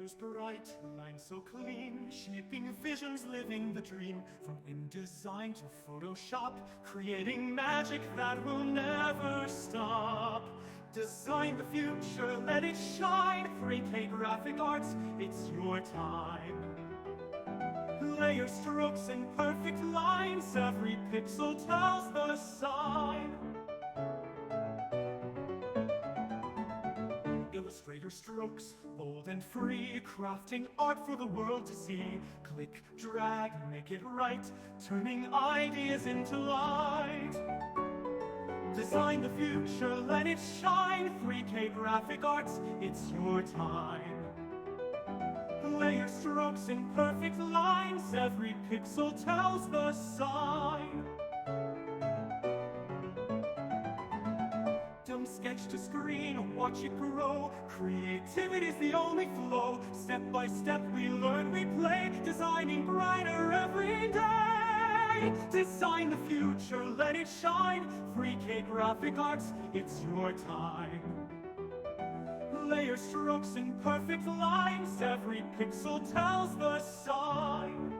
Colors bright, lines so clean, shaping visions, living the dream. From InDesign to Photoshop, creating magic that will never stop. Design the future, let it shine. 3K graphic arts, it's your time. Layer strokes and perfect lines, every pixel tells the sign. Illustrator strokes, bold and free, crafting art for the world to see. Click, drag, make it right, turning ideas into light. Design the future, let it shine. 3K graphic arts, it's your time. Layer strokes in perfect lines, every pixel tells the sign. Sketch to screen, watch it grow. Creativity's the only flow. Step by step we learn, we play, designing brighter every day. Design the future, let it shine. 3K graphic arts, it's your time. Layer strokes in perfect lines, every pixel tells the sign.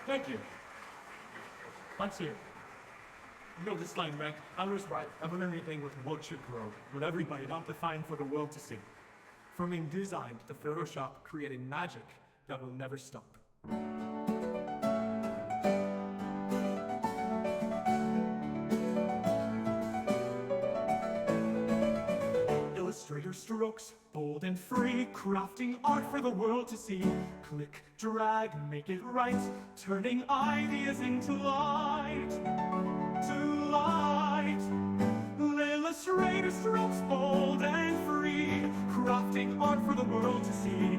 Thank you. Let's hear. You know this line, right? Others right. Ever anything with what should grow, with everybody not defined for the world to see. From InDesign to Photoshop, creating magic that will never stop. Illustrator strokes, bold and free, crafting art for the world to see. Click, drag, make it right, turning ideas into light. To light. Illustrator strokes, bold and free, crafting art for the world to see.